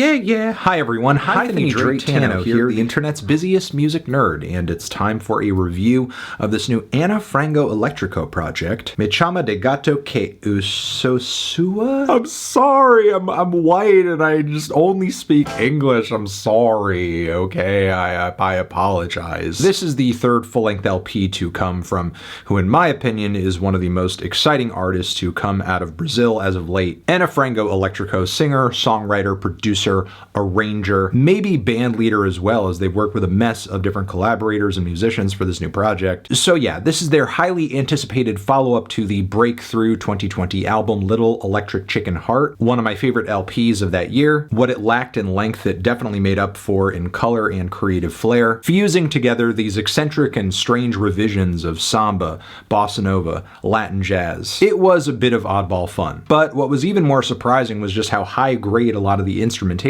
Yeah. Hi, everyone. Hypheny Drake Tano here, the internet's busiest music nerd, and it's time for a review of this new Frango Elétrico project, Me Chama de Gato que Sou Sua? I'm sorry, I'm white and I just only speak English. I'm sorry, okay? I apologize. This is the third full-length LP to come from who, in my opinion, is one of the most exciting artists to come out of Brazil as of late. Frango Elétrico, singer, songwriter, producer, arranger, maybe band leader as well, as they've worked with a mess of different collaborators and musicians for this new project. So yeah, this is their highly anticipated follow-up to the breakthrough 2020 album Little Electric Chicken Heart, one of my favorite LPs of that year. What it lacked in length, it definitely made up for in color and creative flair, fusing together these eccentric and strange revisions of samba, bossa nova, Latin jazz. It was a bit of oddball fun, but what was even more surprising was just how high grade a lot of the instrumentation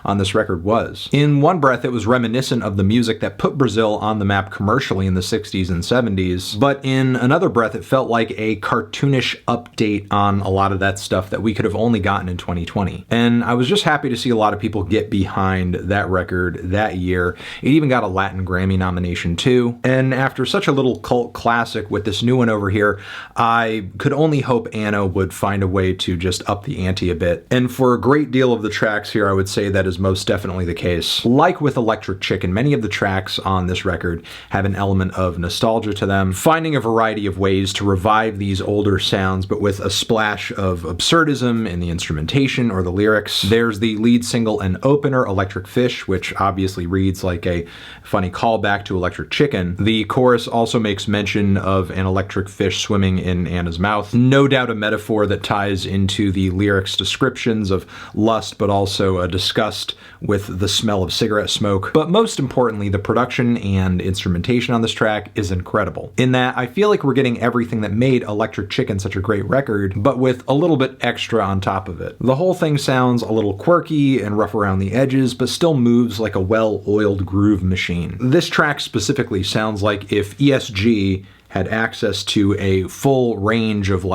on this record was. In one breath, it was reminiscent of the music that put Brazil on the map commercially in the 60s and 70s, but in another breath, it felt like a cartoonish update on a lot of that stuff that we could have only gotten in 2020. And I was just happy to see a lot of people get behind that record that year. It even got a Latin Grammy nomination too. And after such a little cult classic with this new one over here, I could only hope Anna would find a way to just up the ante a bit. And for a great deal of the tracks here, I would say that is most definitely the case. Like with Electric Chicken, many of the tracks on this record have an element of nostalgia to them, finding a variety of ways to revive these older sounds, but with a splash of absurdism in the instrumentation or the lyrics. There's the lead single and opener, Electric Fish, which obviously reads like a funny callback to Electric Chicken. The chorus also makes mention of an electric fish swimming in Anna's mouth. No doubt a metaphor that ties into the lyrics' descriptions of lust, but also a disgust with the smell of cigarette smoke. But most importantly, the production and instrumentation on this track is incredible. In that, I feel like we're getting everything that made Electric Chicken such a great record, but with a little bit extra on top of it. The whole thing sounds a little quirky and rough around the edges, but still moves like a well-oiled groove machine. This track specifically sounds like if ESG had access to a full range of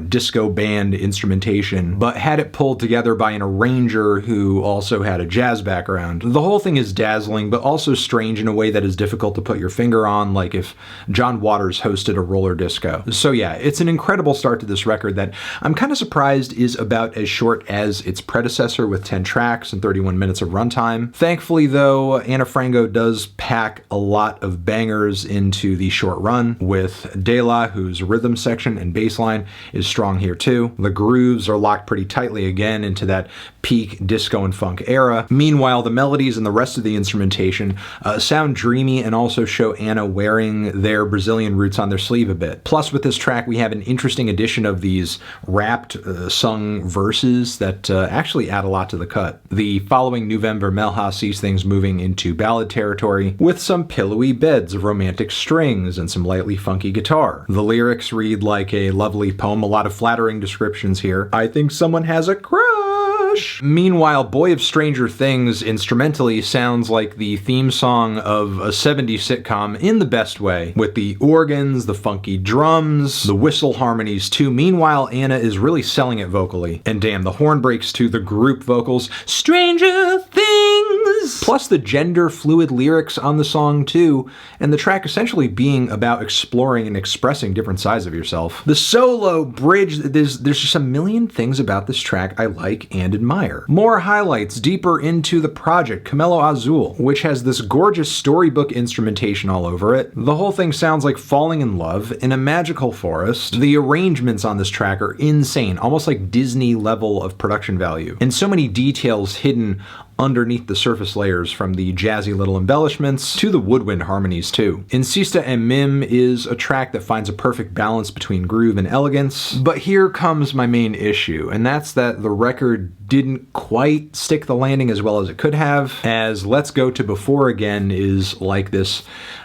disco band instrumentation, but had it pulled together by an arranger who also had a jazz background. The whole thing is dazzling, but also strange in a way that is difficult to put your finger on, like if John Waters hosted a roller disco. So yeah, it's an incredible start to this record that I'm kind of surprised is about as short as its predecessor with 10 tracks and 31 minutes of runtime. Thankfully though, Frango does pack a lot of bangers into the short run, with DELA, whose rhythm section and bass line is strong here too. The grooves are locked pretty tightly again into that peak disco and funk era. Meanwhile, the melodies and the rest of the instrumentation sound dreamy and also show Anna wearing their Brazilian roots on their sleeve a bit. Plus, with this track, we have an interesting addition of these rapped, sung verses that actually add a lot to the cut. The following NUVEM VERMELHA sees things moving into ballad territory, with some pillowy beds of romantic strings and some lightly funky guitar. The lyrics read like a lovely poem, a lot of flattering descriptions here. I think someone has a crush. Meanwhile, Boy of Stranger Things instrumentally sounds like the theme song of a 70s sitcom in the best way, with the organs, the funky drums, the whistle harmonies too. Meanwhile, Anna is really selling it vocally. And damn, the horn breaks to the group vocals, Stranger Things! Plus the gender fluid lyrics on the song too, and the track essentially being about exploring and expressing different sides of yourself. The solo bridge, there's just a million things about this track I like and admire. More highlights deeper into the project, CAMELO AZUL, which has this gorgeous storybook instrumentation all over it. The whole thing sounds like falling in love in a magical forest. The arrangements on this track are insane, almost like Disney level of production value. And so many details hidden underneath the surface layers, from the jazzy little embellishments to the woodwind harmonies too. INSISTA and MIM is a track that finds a perfect balance between groove and elegance, but here comes my main issue, and that's that the record didn't quite stick the landing as well as it could have, as Let's Go to Before Again is like this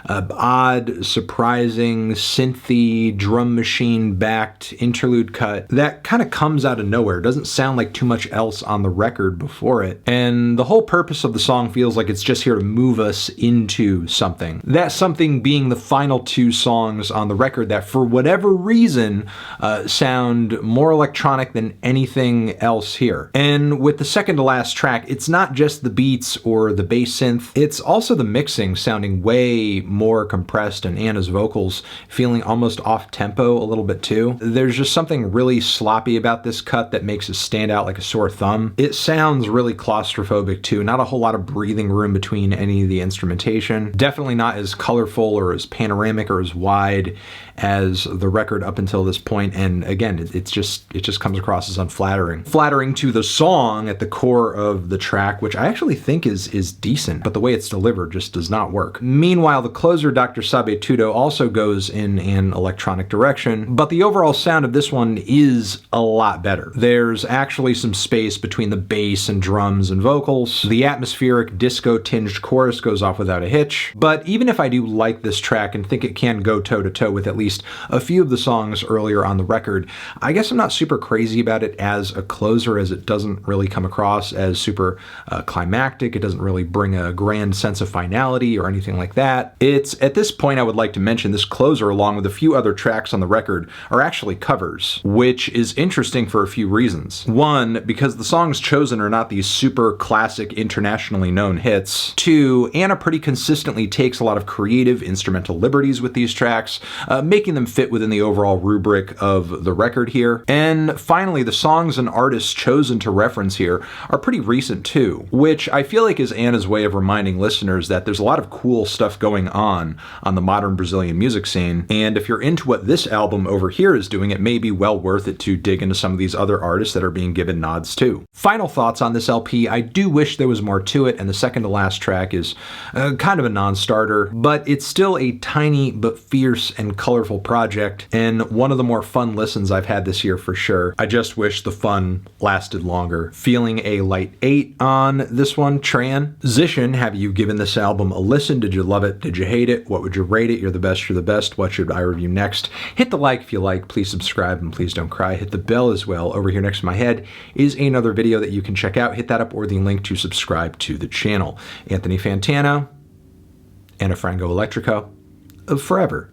odd, surprising, synthy, drum machine-backed interlude cut that kind of comes out of nowhere. It doesn't sound like too much else on the record before it, and the whole purpose of the song feels like it's just here to move us into something. That something being the final two songs on the record that, for whatever reason, sound more electronic than anything else here. And with the second to last track, it's not just the beats or the bass synth, it's also the mixing sounding way more compressed and Anna's vocals feeling almost off-tempo a little bit too. There's just something really sloppy about this cut that makes it stand out like a sore thumb. It sounds really claustrophobic too, not a whole lot of breathing room between any of the instrumentation. Definitely not as colorful or as panoramic or as wide as the record up until this point, and again, it just comes across as unflattering. Flattering to the song at the core of the track, which I actually think is decent, but the way it's delivered just does not work. Meanwhile, the closer, Dr. SABE TUDO, also goes in an electronic direction, but the overall sound of this one is a lot better. There's actually some space between the bass and drums and vocals. The atmospheric disco-tinged chorus goes off without a hitch, but even if I do like this track and think it can go toe-to-toe with at least a few of the songs earlier on the record, I guess I'm not super crazy about it as a closer, as it doesn't really come across as super climactic. It doesn't really bring a grand sense of finality or anything like that. It's at this point I would like to mention this closer, along with a few other tracks on the record, are actually covers, which is interesting for a few reasons. One, because the songs chosen are not these super classic, internationally known hits. Two, Anna pretty consistently takes a lot of creative instrumental liberties with these tracks, making them fit within the overall rubric of the record here. And finally, the songs and artists chosen to reference here are pretty recent too, which I feel like is Anna's way of reminding listeners that there's a lot of cool stuff going on the modern Brazilian music scene, and if you're into what this album over here is doing, it may be well worth it to dig into some of these other artists that are being given nods too. Final thoughts on this LP: I do wish there was more to it, and the second to last track is kind of a non-starter, but it's still a tiny but fierce and colorful project, and one of the more fun listens I've had this year for sure. I just wish the fun lasted longer. Feeling a light 8 on this one. Transition, have you given this album a listen? Did you love it? Did you hate it? What would you rate it? You're the best, you're the best. What should I review next? Hit the like if you like, please subscribe, and please don't cry. Hit the bell as well. Over here next to my head is another video that you can check out. Hit that up, or the link to subscribe to the channel. Anthony Fantano, and a Frango Elétrico, forever.